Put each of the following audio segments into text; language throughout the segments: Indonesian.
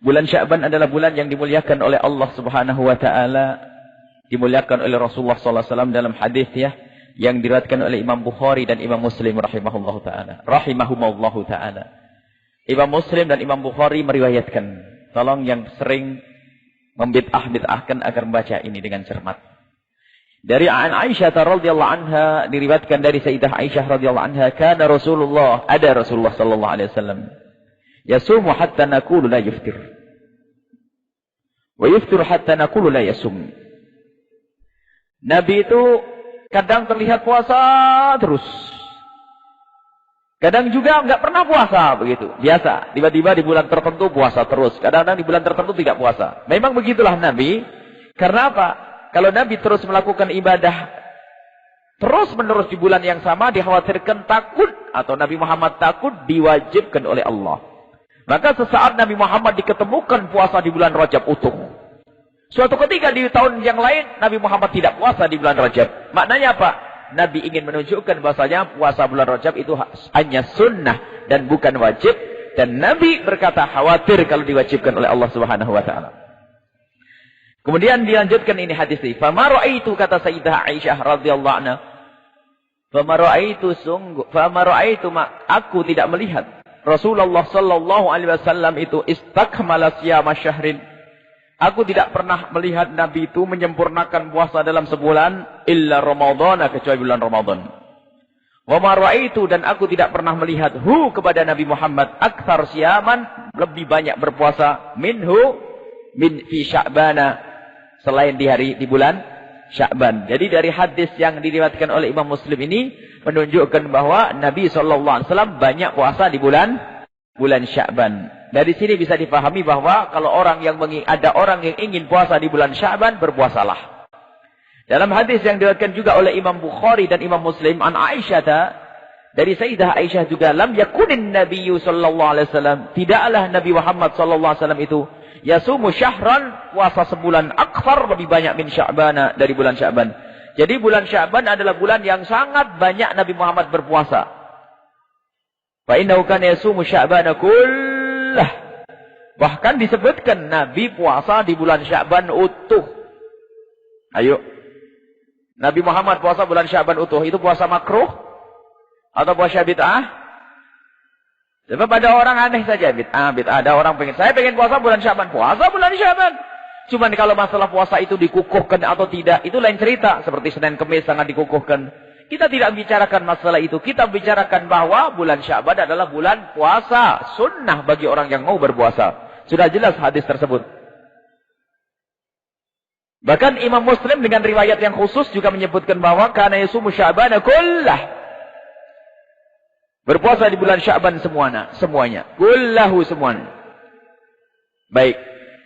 Bulan Sya'ban adalah bulan yang dimuliakan oleh Allah Subhanahu wa taala, dimuliakan oleh Rasulullah sallallahu alaihi wasallam dalam hadis ya yang diriwayatkan oleh Imam Bukhari dan Imam Muslim rahimahumullahu taala. Rahimahumullahu taala. Imam Muslim dan Imam Bukhari meriwayatkan. Tolong yang sering membid'ah-bid'ahkan agar membaca ini dengan cermat. Dari Aisyah radhiyallahu anha diriwayatkan dari Sayyidah Aisyah radhiyallahu anha, kana Rasulullah, ada Rasulullah sallallahu alaihi wasallam yasumu hatta naqulu la yuftir. Wa yuftir hatta naqulu la yasum. Nabi itu kadang terlihat puasa terus. Kadang juga enggak pernah puasa begitu. Biasa, tiba-tiba di bulan tertentu puasa terus. Kadang-kadang di bulan tertentu tidak puasa. Memang begitulah Nabi. Karena apa? Kalau Nabi terus melakukan ibadah terus-menerus di bulan yang sama, dikhawatirkan takut atau Nabi Muhammad takut diwajibkan oleh Allah. Maka sesaat Nabi Muhammad diketemukan puasa di bulan Rajab utuh. Suatu ketika di tahun yang lain, Nabi Muhammad tidak puasa di bulan Rajab. Maknanya apa? Nabi ingin menunjukkan bahasanya puasa bulan Rajab itu hanya sunnah dan bukan wajib. Dan Nabi berkata khawatir kalau diwajibkan oleh Allah Subhanahu wa taala. Kemudian dilanjutkan ini hadis ini. Fama ra'aitu, kata Sayyidah Aisyah radhiyallahu anha. Fama ra'aitu aku tidak melihat Rasulullah sallallahu alaihi wasallam itu istakmala siyama syahrin. Aku tidak pernah melihat Nabi itu menyempurnakan puasa dalam sebulan illa Ramadan, kecuali bulan Ramadan. Wa ma ra'aitu, dan aku tidak pernah melihat kepada Nabi Muhammad aktsar siyaman, lebih banyak berpuasa min fi Sya'bana, selain di bulan Sya'ban. Jadi dari hadis yang diriwayatkan oleh Imam Muslim ini menunjukkan bahwa Nabi SAW banyak puasa di bulan Sya'ban. Dari sini bisa dipahami bahwa kalau ada orang yang ingin puasa di bulan Sya'ban, berpuasalah. Dalam hadis yang diriwayatkan juga oleh Imam Bukhari dan Imam Muslim an Aisyah, dari Sayyidah Aisyah juga, lam yakunin Nabiyyu sallallahu alaihi wasallam, tidaklah Nabi Muhammad sallallahu alaihi wasallam itu yasumu syahran, puasa sebulan, akthar, lebih banyak min Sya'bana, dari bulan Sya'ban. Jadi bulan Sya'ban adalah bulan yang sangat banyak Nabi Muhammad berpuasa. Fa innahu kana yasumu Sya'bana kullah. Bahkan disebutkan Nabi puasa di bulan Sya'ban utuh. Ayo. Nabi Muhammad puasa bulan Sya'ban utuh, itu puasa makruh atau puasa bid'ah? Sebab ada orang aneh saja, bid'ah. Ada orang saya pengen puasa bulan Sya'ban. Puasa bulan Sya'ban. Cuman kalau masalah puasa itu dikukuhkan atau tidak, itu lain cerita. Seperti Senin Kemis sangat dikukuhkan. Kita tidak bicarakan masalah itu. Kita bicarakan bahwa bulan Sya'ban adalah bulan puasa. Sunnah bagi orang yang mau berpuasa. Sudah jelas hadis tersebut. Bahkan Imam Muslim dengan riwayat yang khusus juga menyebutkan bahwa kana yasumu Sya'bana kullah. Berpuasa di bulan Sya'ban semuanya. Kullahu semuanya. Baik.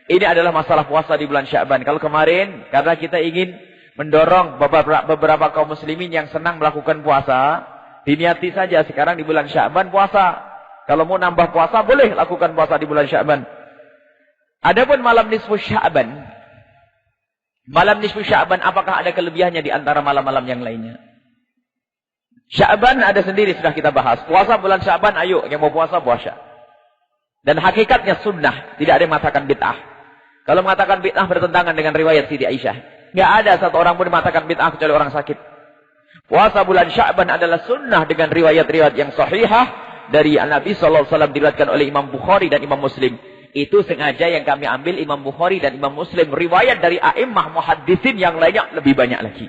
Ini adalah masalah puasa di bulan Sya'ban. Kalau kemarin, karena kita ingin mendorong beberapa kaum muslimin yang senang melakukan puasa, diniati saja sekarang di bulan Sya'ban puasa. Kalau mau nambah puasa, boleh lakukan puasa di bulan Sya'ban. Adapun malam nisfu Sya'ban. Malam nisfu Sya'ban, apakah ada kelebihannya di antara malam-malam yang lainnya? Sya'ban ada sendiri, sudah kita bahas. Puasa bulan Sya'ban, ayo yang mau puasa, puasa. Dan hakikatnya sunnah, tidak ada yang mengatakan bid'ah. Kalau mengatakan bid'ah bertentangan dengan riwayat Siti Aisyah. Nggak ada satu orang pun mengatakan bid'ah kecuali orang sakit. Puasa bulan Sya'ban adalah sunnah dengan riwayat-riwayat yang sahihah dari Nabi sallallahu alaihi wasallam, diriwayatkan oleh Imam Bukhari dan Imam Muslim. Itu sengaja yang kami ambil Imam Bukhari dan Imam Muslim, riwayat dari a'immah muhaddisin yang lainnya lebih banyak lagi.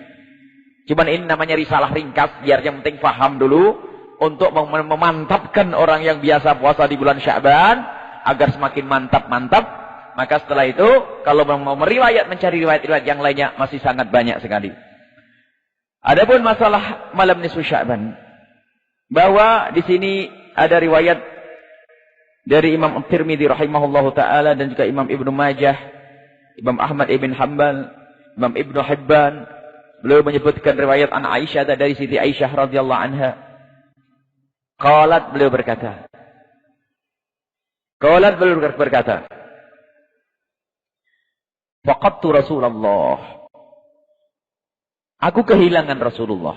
Cuman ini namanya risalah ringkas, biar yang penting paham dulu, untuk memantapkan orang yang biasa puasa di bulan Sya'ban, agar semakin mantap-mantap. Maka setelah itu, kalau mau mencari riwayat-riwayat yang lainnya, masih sangat banyak sekali. Adapun masalah malam nisfu Sya'ban, bahwa di sini ada riwayat dari Imam Tirmidzi rahimahullahu ta'ala, dan juga Imam Ibnu Majah, Imam Ahmad ibn Hanbal, Imam Ibnu Hibban. Beliau menyebutkan riwayat an Aisyah dari Siti Aisyah radhiyallahu anha. Qalat, beliau berkata. Faqadtu Rasulullah. Aku kehilangan Rasulullah.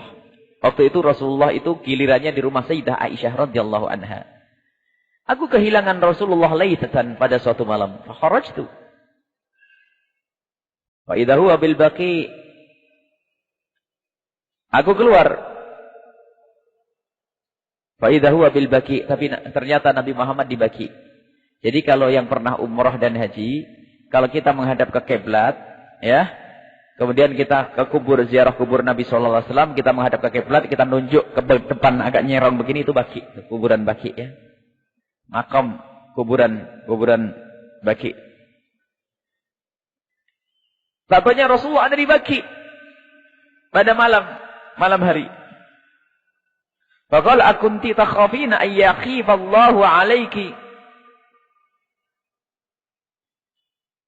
Waktu itu Rasulullah itu gilirannya di rumah Sayyidah Aisyah radhiyallahu anha. Aku kehilangan Rasulullah lailatan pada suatu malam. Fa kharajtu. Fa idza huwa bil baqi. Aku keluar. Fa idza huwa bil baqi, tapi ternyata Nabi Muhammad di Baqi. Jadi kalau yang pernah umrah dan haji, kalau kita menghadap ke kiblat, ya, kemudian kita ke ziarah kubur Nabi SAW, kita menghadap ke kiblat, kita nunjuk ke depan agak nyerong begini, itu Baqi, kuburan Baqi, ya. Makam kuburan Baqi. Sahabatnya Rasulullah ada di Baqi pada malam hari. Faqala akunti takhafina ay yakhifallahu alayki.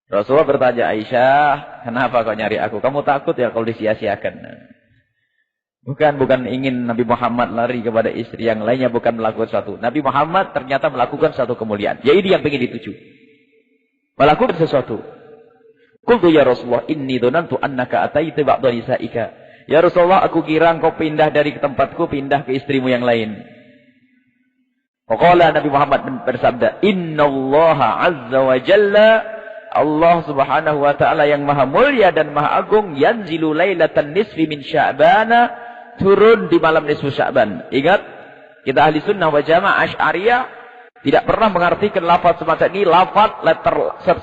Rasulullah bertanya, Aisyah, kenapa kau nyari aku? Kamu takut ya kalau disia-siakan? Bukan ingin Nabi Muhammad lari kepada istri yang lainnya, bukan melakukan sesuatu. Nabi Muhammad ternyata melakukan satu kemuliaan. Ya ini yang ingin dituju. Melakukan sesuatu. Qultu ya Rasulullah, inni dhanantu annaka ataita ba'da nisa'ika. Ya Rasulullah, aku kira engkau pindah dari tempatku, pindah ke istrimu yang lain. Faqala Nabi Muhammad bersabda, Innallaha azza wa jalla, Allah subhanahu wa ta'ala yang maha mulia dan maha agung, yanzilu lailatan nisfi min sya'bana, turun di malam nisfu Sya'ban. Ingat, kita ahli sunnah wa jamaah Asy'ariyah tidak pernah mengartikan lafaz semacam ini, lafaz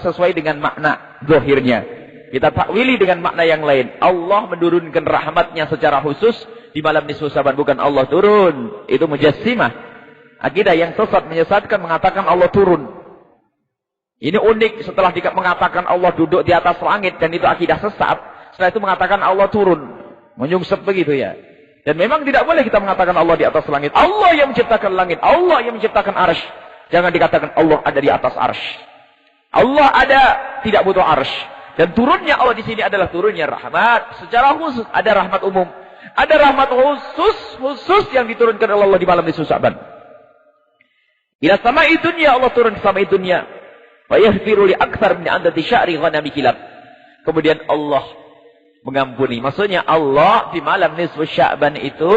sesuai dengan makna zahirnya. Kita takwili dengan makna yang lain. Allah menurunkan rahmatnya secara khusus di malam nisfu Sya'ban, bukan Allah turun. Itu mujassimah. Akidah yang sesat menyesatkan mengatakan Allah turun. Ini unik, setelah mengatakan Allah duduk di atas langit, dan itu akidah sesat. Setelah itu mengatakan Allah turun. Menyungsep begitu ya. Dan memang tidak boleh kita mengatakan Allah di atas langit. Allah yang menciptakan langit. Allah yang menciptakan arsy. Jangan dikatakan Allah ada di atas arsy. Allah ada, tidak butuh arsy. Dan turunnya Allah di sini adalah turunnya rahmat. Secara khusus, ada rahmat umum. Ada rahmat khusus yang diturunkan oleh Allah di malam nisfu Sya'ban. Ila sama'i dunya, Allah turun ke sama'i dunya. Wa yaghfiru li aktsar min adadi sya'ri ghanami kilab. Kemudian Allah mengampuni. Maksudnya Allah di malam nisfu Sya'ban itu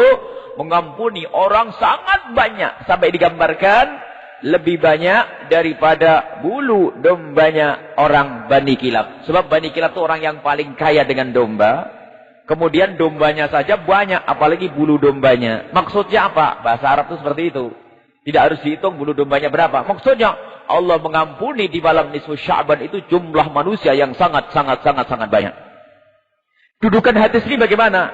mengampuni orang sangat banyak. Sampai digambarkan lebih banyak daripada bulu dombanya orang Bani Kilab. Sebab Bani Kilab itu orang yang paling kaya dengan domba. Kemudian dombanya saja banyak, apalagi bulu dombanya. Maksudnya apa? Bahasa Arab itu seperti itu. Tidak harus dihitung bulu dombanya berapa. Maksudnya Allah mengampuni di malam nisfu Sya'ban itu jumlah manusia yang sangat banyak. Kedudukan hadis ini bagaimana?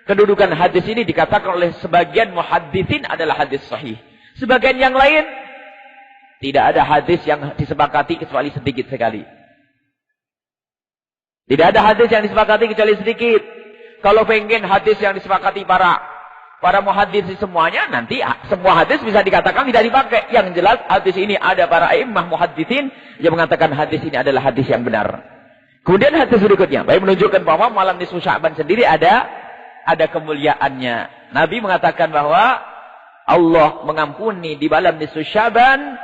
Kedudukan hadis ini dikatakan oleh sebagian muhadditsin adalah hadis sahih. Sebagian yang lain, tidak ada hadis yang disepakati kecuali sedikit sekali. Tidak ada hadis yang disepakati kecuali sedikit. Kalau pengen hadis yang disepakati para muhaddits semuanya, nanti semua hadis bisa dikatakan tidak dipakai. Yang jelas hadis ini ada para a'immah muhadditsin yang mengatakan hadis ini adalah hadis yang benar. Kemudian hadis berikutnya, baik menunjukkan bahwa malam nisfu Sya'ban sendiri ada kemuliaannya. Nabi mengatakan bahwa Allah mengampuni di malam nisfu Sya'ban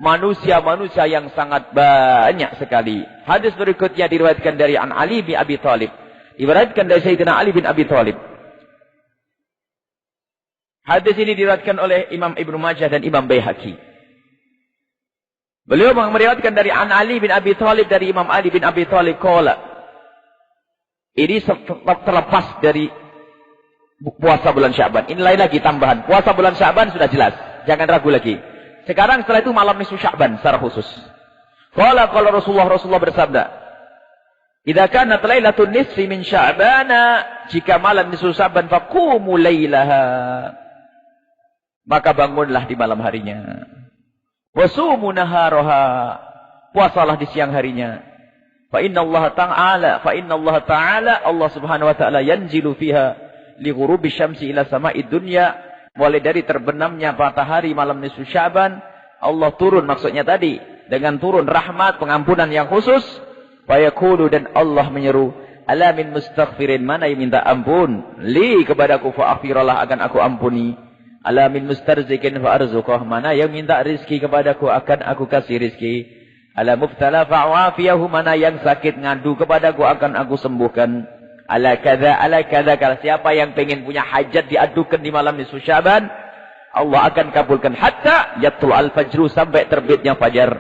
manusia-manusia yang sangat banyak sekali. Hadis berikutnya diriwayatkan dari Ali bin Abi Thalib. Diriwayatkan dari Sayyidina Ali bin Abi Thalib. Hadis ini diriwayatkan oleh Imam Ibnu Majah dan Imam Baihaqi. Beliau meriwayatkan dari Ali bin Abi Thalib, dari Imam Ali bin Abi Thalib qala. Ini terlepas dari puasa bulan Sya'ban. Ini lain lagi tambahan. Puasa bulan Sya'ban sudah jelas, jangan ragu lagi. Sekarang setelah itu malam nisfu Sya'ban secara khusus. Qala Rasulullah bersabda, "Idza kanat lailatun nisfi min Sya'bana," jika malam nisfu Sya'ban, faqumu lailaha, maka bangunlah di malam harinya. Wasumu naharaha, puasalah di siang harinya. Fa inna Allah Ta'ala Allah Subhanahu wa taala yanzilu fiha li ghurubi syamsi ila sama'id dunya, mulai dari terbenamnya matahari malam nisfu Sya'ban, Allah turun, maksudnya tadi dengan turun rahmat, pengampunan yang khusus. Wa yaqulu, dan Allah menyeru, ala min mustaghfirin, mana yang minta ampun li kepadaku fa aghfirallah, akan aku ampuni. Ala min mustarzikin fa arzuqah, mana yang minta rizki kepadaku akan aku kasih rizki. Ala mubtala fa afiyahu, mana yang sakit ngadu kepadaku akan aku sembuhkan. Ala kadza, kalau siapa yang pengen punya hajat diadukan di malam nisfu Sya'ban, Allah akan kabulkan hatta yatul al-fajru, sampai terbitnya fajar.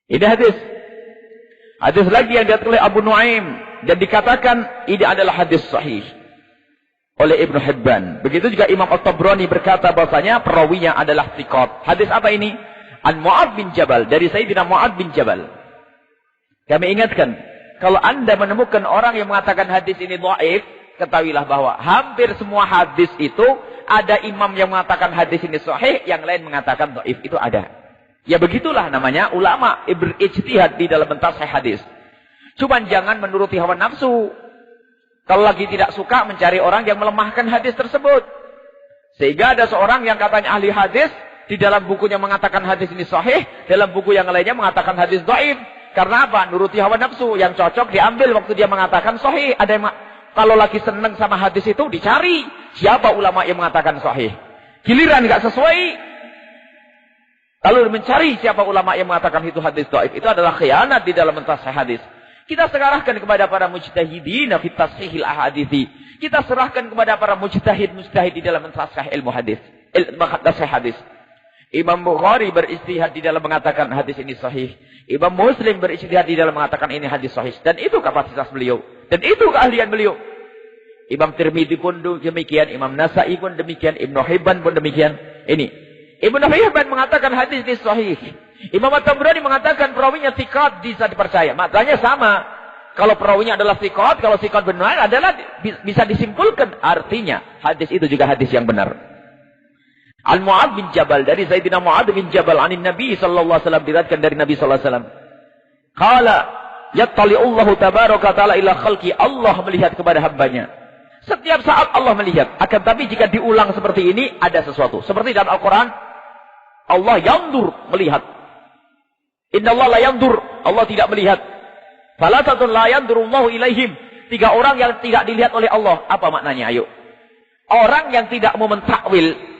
Ini hadis. Hadis lagi yang diriwayatkan oleh Abu Nuaim dan dikatakan ini adalah hadis sahih oleh Ibnu Hibban. Begitu juga Imam At-Tabrani berkata bahwasanya perawinya adalah thiqat. Hadis apa ini? An Mu'adz bin Jabal, dari Sayyidina Mu'adz bin Jabal. Kami ingatkan, kalau Anda menemukan orang yang mengatakan hadis ini dhaif, ketahuilah bahwa hampir semua hadis itu ada imam yang mengatakan hadis ini sahih, yang lain mengatakan dhaif, itu ada. Ya begitulah namanya ulama berijtihad di dalam mentasih hadis. Cuman jangan menuruti hawa nafsu. Kalau lagi tidak suka mencari orang yang melemahkan hadis tersebut. Sehingga ada seorang yang katanya ahli hadis, di dalam bukunya mengatakan hadis ini sahih, dalam buku yang lainnya mengatakan hadis dhaif. Karena apa? Nuruti hawa nafsu. Yang cocok diambil waktu dia mengatakan sahih. Ada yang kalau lagi senang sama hadis itu, dicari siapa ulama yang mengatakan sahih. Giliran nggak sesuai, lalu mencari siapa ulama yang mengatakan itu hadis dhaif, itu adalah khianat di dalam mentasih hadis. Kita serahkan kepada para mujtahidin fi tashihil ahadithi. Kita serahkan kepada para mujtahid di dalam mentasih ilmu hadis, mentasih hadis. Imam Bukhari beristihad di dalam mengatakan hadis ini sahih. Imam Muslim beristihad di dalam mengatakan ini hadis sahih. Dan itu kapasitas beliau. Dan itu keahlian beliau. Imam Tirmidzi pun demikian. Imam Nasa'i pun demikian. Ibnu Hibban pun demikian. Ini. Ibnu Hibban mengatakan hadis ini sahih. Imam At-Tabrani mengatakan perawinya thiqat, bisa dipercaya. Maknanya sama. Kalau perawinya adalah thiqat, kalau thiqat benar adalah bisa disimpulkan. Artinya hadis itu juga hadis yang benar. Al-Mu'adz bin Jabal, dari Sayyidina Mu'adz bin Jabal anin Nabi sallallahu alaihi wasallam, diriwayatkan dari Nabi sallallahu alaihi wasallam. Qala yattali'ullahu tabaraka ta'ala ila khalqi, Allah melihat kepada hambanya. Setiap saat Allah melihat. Akan tapi jika diulang seperti ini ada sesuatu. Seperti dalam Al-Qur'an, Allah yandur, melihat. Innallaha la yandur, Allah tidak melihat. Falathatun la yandurullahu ilaihim, 3 orang yang tidak dilihat oleh Allah. Apa maknanya? Ayo. Orang yang tidak mau mentakwil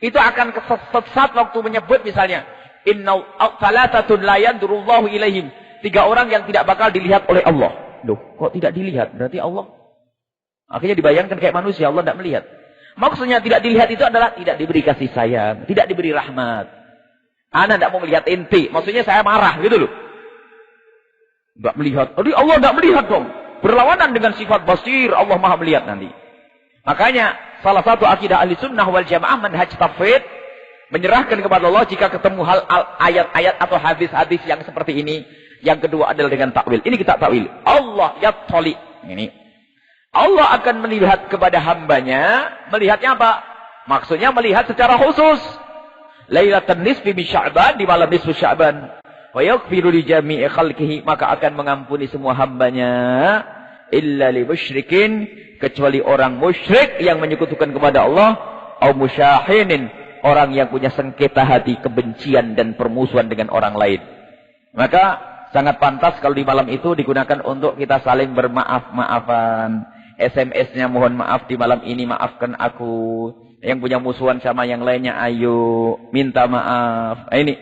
itu akan kesesat waktu menyebut misalnya inna thalathatun la yandurullahu ilaihim, 3 orang yang tidak bakal dilihat oleh Allah. Loh, kok tidak dilihat? Berarti Allah. Akhirnya dibayangkan kayak manusia, Allah tidak melihat. Maksudnya tidak dilihat itu adalah tidak diberi kasih sayang, tidak diberi rahmat. Ana tidak mau melihat inti, maksudnya saya marah gitu loh. Enggak melihat. Jadi Allah tidak melihat dong. Berlawanan dengan sifat basir, Allah Maha melihat nanti. Makanya salah satu akidah ahli sunnah wal jamaah manhaj tauhid, menyerahkan kepada Allah jika ketemu hal ayat-ayat atau hadis-hadis yang seperti ini. Yang kedua adalah dengan takwil. Ini kita takwil. Allah yattali. Ini. Allah akan melihat kepada hambanya. Melihatnya apa? Maksudnya melihat secara khusus. Lailatul nisfi min Sya'ban, di malam nisfu Sya'ban. Wa yaghfiru li jami'i khalqihi, maka akan mengampuni semua hambanya. Illa li musyrikin, kecuali orang musyrik yang menyekutukan kepada Allah, au musyahinin, orang yang punya sengketa hati, kebencian dan permusuhan dengan orang lain. Maka sangat pantas kalau di malam itu digunakan untuk kita saling bermaaf-maafan. SMS-nya mohon maaf di malam ini, maafkan aku. Yang punya musuhan sama yang lainnya, ayo minta maaf. Nah, ini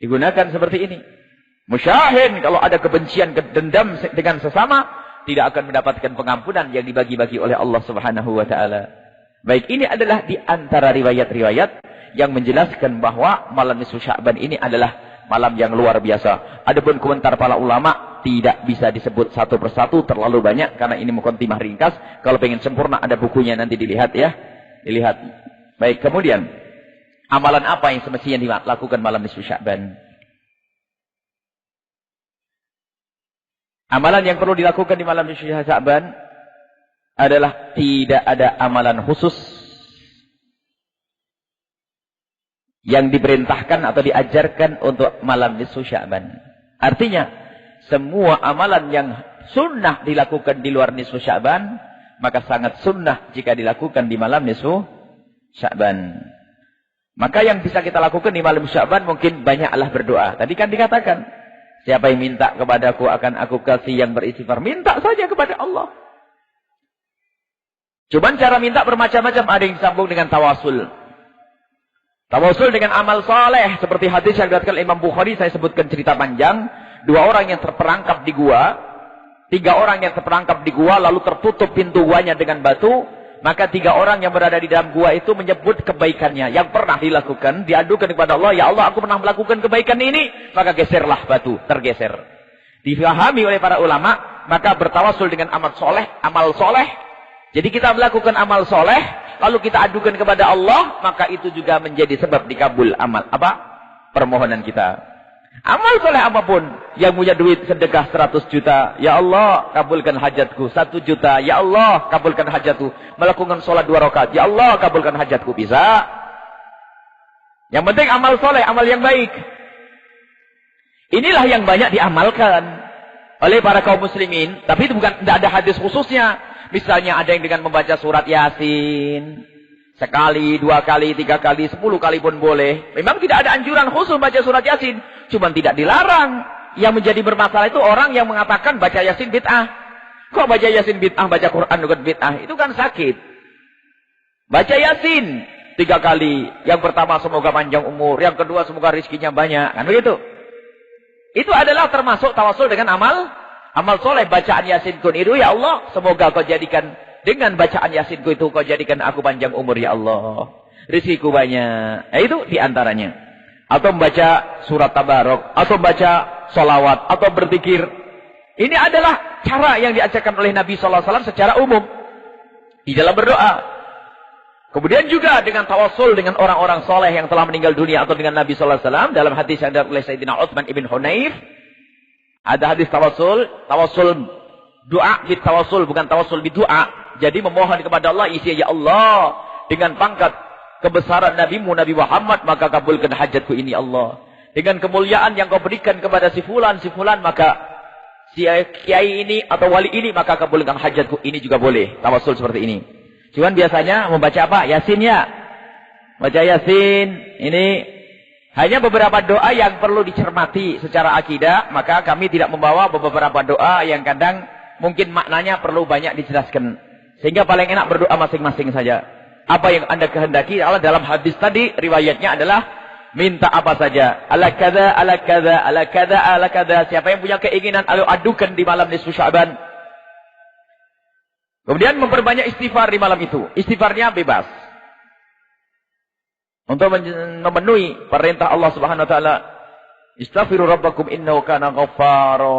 digunakan seperti ini. Musyahin, kalau ada kebencian, dendam dengan sesama, tidak akan mendapatkan pengampunan yang dibagi-bagi oleh Allah Subhanahu wa taala. Baik, ini adalah di antara riwayat-riwayat yang menjelaskan bahwa malam nisfu Sya'ban ini adalah malam yang luar biasa. Adapun komentar para ulama tidak bisa disebut satu persatu, terlalu banyak karena ini muqaddimah ringkas. Kalau pengen sempurna ada bukunya, nanti dilihat ya. Dilihat. Baik, kemudian amalan apa yang semestinya dilakukan malam nisfu Sya'ban? Amalan yang perlu dilakukan di malam nisfu Sya'ban adalah tidak ada amalan khusus yang diperintahkan atau diajarkan untuk malam nisfu Sya'ban. Artinya, semua amalan yang sunnah dilakukan di luar nisfu Sya'ban, maka sangat sunnah jika dilakukan di malam nisfu Sya'ban. Maka yang bisa kita lakukan di malam Sya'ban mungkin banyaklah berdoa. Tadi kan dikatakan, siapa yang minta kepadaku akan aku kasih yang beristighfar. Minta saja kepada Allah. Cuman cara minta bermacam-macam. Ada yang disambung dengan tawasul. Tawasul dengan amal saleh. Seperti hadis yang diriwayatkan Imam Bukhari, saya sebutkan cerita panjang. 2 orang yang terperangkap di gua. 3 orang yang terperangkap di gua, lalu tertutup pintu guanya dengan batu. Maka 3 orang yang berada di dalam gua itu menyebut kebaikannya yang pernah dilakukan, diadukan kepada Allah, ya Allah aku pernah melakukan kebaikan ini, maka geserlah batu, tergeser. Difahami oleh para ulama, maka bertawasul dengan amal soleh. Jadi kita melakukan amal soleh, lalu kita adukan kepada Allah, maka itu juga menjadi sebab dikabul amal. Permohonan kita. Amal soleh apapun, yang punya duit sedekah 100 juta, ya Allah kabulkan hajatku. 1 juta, ya Allah kabulkan hajatku. Melakukan sholat 2 rakaat, ya Allah kabulkan hajatku. Bisa. Yang penting amal soleh, amal yang baik. Inilah yang banyak diamalkan oleh para kaum muslimin. Tapi itu tidak ada hadis khususnya. Misalnya ada yang dengan membaca surat Yasin. Sekali, 2 kali, 3 kali, 10 kali pun boleh. Memang tidak ada anjuran khusus baca surat Yasin. Cuma tidak dilarang. Yang menjadi bermasalah itu orang yang mengatakan baca Yasin bid'ah. Kok baca Yasin bid'ah, baca Quran juga bid'ah? Itu kan sakit. Baca Yasin 3 kali. Yang pertama semoga panjang umur. Yang kedua semoga rizkinya banyak. Kan begitu? Itu adalah termasuk tawasul dengan amal soleh. Bacaan Yasinku itu, ya Allah semoga kau jadikan, dengan bacaan Yasinku itu kau jadikan aku panjang umur ya Allah. Rizkiku banyak. Nah, itu diantaranya. Atau membaca surat Tabarok. Atau membaca sholawat. Atau berzikir. Ini adalah cara yang diajarkan oleh Nabi SAW secara umum. Di dalam berdoa. Kemudian juga dengan tawasul dengan orang-orang soleh yang telah meninggal dunia. Atau dengan Nabi SAW. Dalam hadis yang ada oleh Sayyidina Uthman ibn Hunayf. Ada hadis tawasul. Tawasul doa bid tawasul. Bukan tawasul bid doa. Jadi memohon kepada Allah. Isinya ya Allah. Dengan pangkat kebesaran Nabimu Nabi Muhammad. Maka kabulkan hajatku ini Allah. Dengan kemuliaan yang kau berikan kepada si fulan. Maka si kiai ini atau wali ini. Maka kabulkan hajatku ini juga boleh. Tawasul seperti ini. Cuman biasanya membaca apa? Yasin ya. Baca Yasin. Ini hanya beberapa doa yang perlu dicermati secara akidah. Maka kami tidak membawa beberapa doa yang kadang mungkin maknanya perlu banyak dijelaskan. Sehingga paling enak berdoa masing-masing saja. Apa yang anda kehendaki Allah dalam hadis tadi riwayatnya adalah minta apa saja. Ala kada, ala kada, ala kada, ala kada. Siapa yang punya keinginan ayo adukan di malam nisfu Sya'ban. Kemudian memperbanyak istighfar di malam itu. Istighfarnya bebas. Untuk memenuhi perintah Allah Subhanahu wa taala, istaghfiru rabbakum innahu kana ghaffara.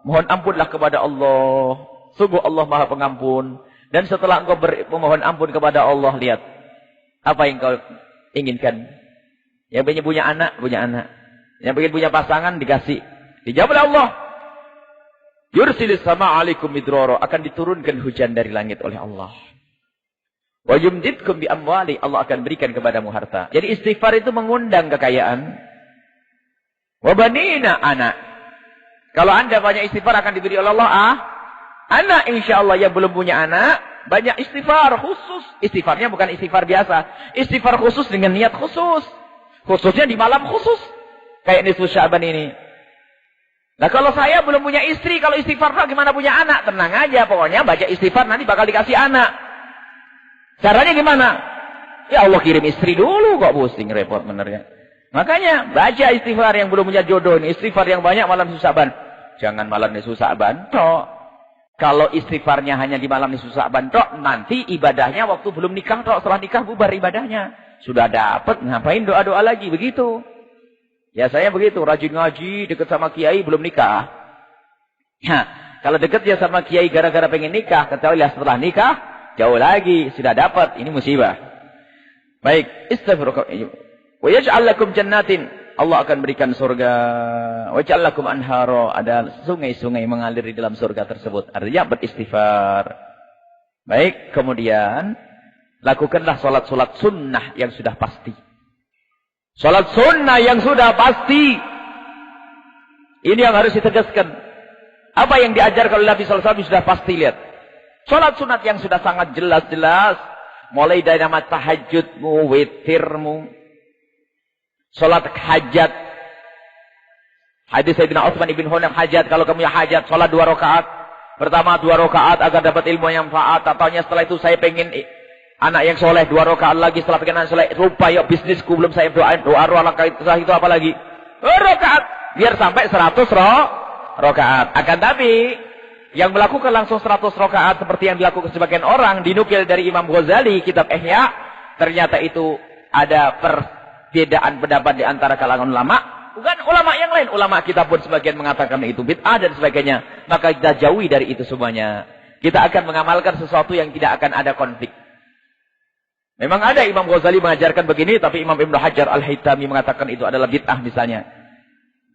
Mohon ampunlah kepada Allah. Sungguh Allah Maha Pengampun. Dan setelah engkau memohon ampun kepada Allah, lihat apa yang kau inginkan. Yang ingin punya anak, punya anak. Yang ingin punya pasangan, dikasih. Dijawab oleh Allah. Yursilis sama alaikum midrara. Akan diturunkan hujan dari langit oleh Allah. Wa yumdidkum bi amwali. Allah akan berikan kepadamu harta. Jadi istighfar itu mengundang kekayaan. Wa banina anak. Kalau anda banyak istighfar akan diberi oleh Allah anak, insya Allah yang belum punya anak, banyak istighfar khusus. Istighfarnya bukan istighfar biasa. Istighfar khusus dengan niat khusus. Khususnya di malam khusus. Kayak nisfu Sya'ban ini. Nah kalau saya belum punya istri, kalau istighfar gimana punya anak? Tenang aja, pokoknya baca istighfar nanti bakal dikasih anak. Caranya gimana? Ya Allah kirim istri dulu, kok pusing, repot bener ya. Makanya baca istighfar yang belum punya jodoh ini. Istighfar yang banyak malam nisfu Sya'ban. Jangan malam nisfu Sya'ban, toh. Kalau istighfarnya hanya di malam nisfu Sya'ban tok, nanti ibadahnya waktu belum nikah tok, setelah nikah bubar ibadahnya. Sudah dapat, ngapain doa-doa lagi begitu? Ya saya begitu, rajin ngaji, dekat sama kiai belum nikah. Nah, kalau dekat ya sama kiai gara-gara pengen nikah, ketahuilah setelah nikah jauh lagi, sudah dapat, ini musibah. Baik, istighfar. Wa yaj'al lakum jannatin. Allah akan berikan surga. Wa ja'alakum anhara. Ada sungai-sungai mengalir di dalam surga tersebut. Artinya beristighfar. Baik, kemudian lakukanlah salat-salat sunnah yang sudah pasti. Salat sunnah yang sudah pasti. Ini yang harus ditegaskan. Apa yang diajarkan oleh Nabi SAW sudah pasti, lihat. Salat sunat yang sudah sangat jelas-jelas. Mulai dari nama tahajudmu, witirmu. Salat hajat. Hadis Sayyidina Uthman ibn Hunayf hajat. Kalau kamu ya hajat, salat 2 rakaat. Pertama 2 rakaat agar dapat ilmu yang manfaat. Ataunya setelah itu saya pengen anak yang soleh. 2 rakaat lagi setelah pengen anak soleh. Rupa ya bisnisku belum saya doain. Doa setelah itu apa lagi? 2 rakaat. Biar sampai 100 rakaat. Akan tapi Yang melakukan langsung 100 rakaat seperti yang dilakukan sebagian orang, dinukil dari Imam Ghazali, kitab Ihya, ternyata itu ada perbedaan pendapat di antara kalangan ulama. Bukan ulama yang lain, ulama kita pun sebagian mengatakan itu bid'ah dan sebagainya. Maka kita jauhi dari itu semuanya. Kita akan mengamalkan sesuatu yang tidak akan ada konflik. Memang ada Imam Ghazali mengajarkan begini, tapi Imam Ibnu Hajar Al-Haytami mengatakan itu adalah bid'ah misalnya.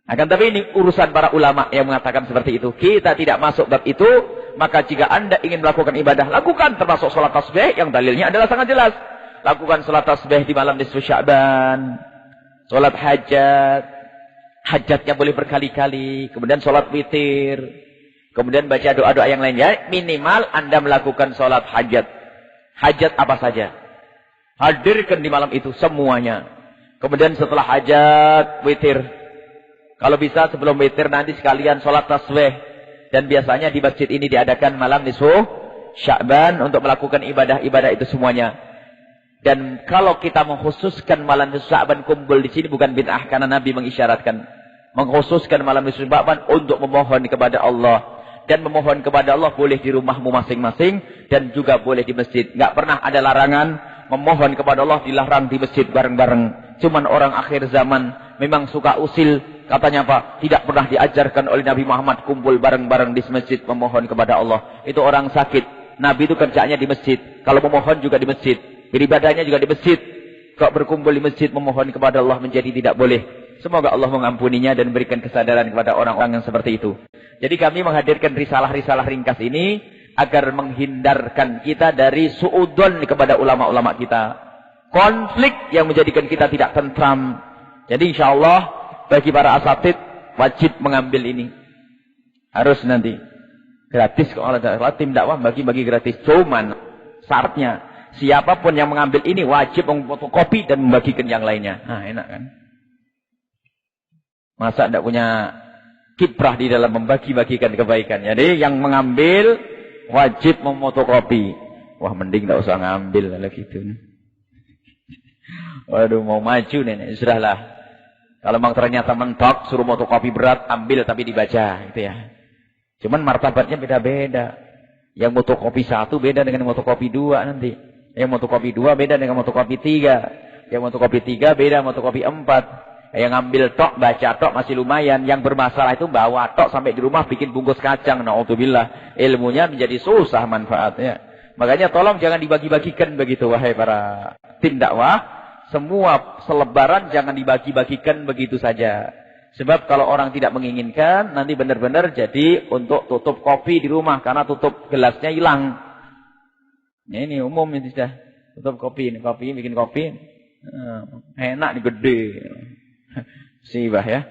Akan tapi ini urusan para ulama yang mengatakan seperti itu. Kita tidak masuk bab itu. Maka jika anda ingin melakukan ibadah, lakukan. Termasuk sholat tasbih yang dalilnya adalah sangat jelas. Lakukan sholat tasbih di malam nisfu Sya'ban. Sholat hajat. Hajatnya boleh berkali-kali. Kemudian sholat witir. Kemudian baca doa-doa yang lainnya. Minimal anda melakukan sholat hajat. Hajat apa saja. Hadirkan di malam itu semuanya. Kemudian setelah hajat, witir. Kalau bisa sebelum witir nanti sekalian sholat tasbih. Dan biasanya di masjid ini diadakan malam nisfu Sya'ban untuk melakukan ibadah-ibadah itu semuanya. Dan kalau kita mengkhususkan malam nisfu Sya'ban kumpul di sini bukan bid'ah, karena Nabi mengisyaratkan mengkhususkan malam nisfu Sya'ban untuk memohon kepada Allah. Dan memohon kepada Allah boleh di rumahmu masing-masing dan juga boleh di masjid. Enggak pernah ada larangan memohon kepada Allah dilarang di masjid bareng-bareng. Cuman orang akhir zaman memang suka usil. Katanya apa? Tidak pernah diajarkan oleh Nabi Muhammad kumpul bareng-bareng di masjid memohon kepada Allah. Itu orang sakit. Nabi itu kerjanya di masjid. Kalau memohon juga di masjid. Beribadahnya juga di masjid. Kok berkumpul di masjid memohon kepada Allah menjadi tidak boleh. Semoga Allah mengampuninya dan berikan kesadaran kepada orang-orang yang seperti itu. Jadi kami menghadirkan risalah-risalah ringkas ini agar menghindarkan kita dari su'udon kepada ulama-ulama kita. Konflik yang menjadikan kita tidak tentram. Jadi insyaallah bagi para asatid wajib mengambil ini. Harus nanti. Gratis kok oleh tim dakwah bagi-bagi gratis. Cuman syaratnya siapapun yang mengambil ini wajib memfotokopi dan membagikan yang lainnya. Nah, enak kan? Masa tidak punya kiprah di dalam membagi-bagikan kebaikan. Jadi yang mengambil wajib memotokopi. Wah, mending tidak usah ngambil kalau gitu. Waduh, mau maju nih, sudahlah. Kalau memang ternyata mentok, suruh motokopi berat, ambil tapi dibaca, gitu ya. Cuman martabatnya beda-beda. Yang motokopi 1 beda dengan motokopi 2 nanti. Yang motokopi 2 beda dengan motokopi 3. Yang motokopi 3 beda motokopi 4. Yang ngambil tok, baca tok masih lumayan. Yang bermasalah itu bawa tok sampai di rumah bikin bungkus kacang. Na'udzubillah. Ilmunya menjadi susah manfaatnya. Makanya tolong jangan dibagi-bagikan begitu, wahai para tim dakwah. Semua selebaran jangan dibagi-bagikan begitu saja. Sebab kalau orang tidak menginginkan, nanti benar-benar jadi untuk tutup kopi di rumah. Karena tutup gelasnya hilang. Ya, ini umum ini sudah. Tutup kopi, ini kopi, bikin kopi. Enak, ini gede. Sibah ya.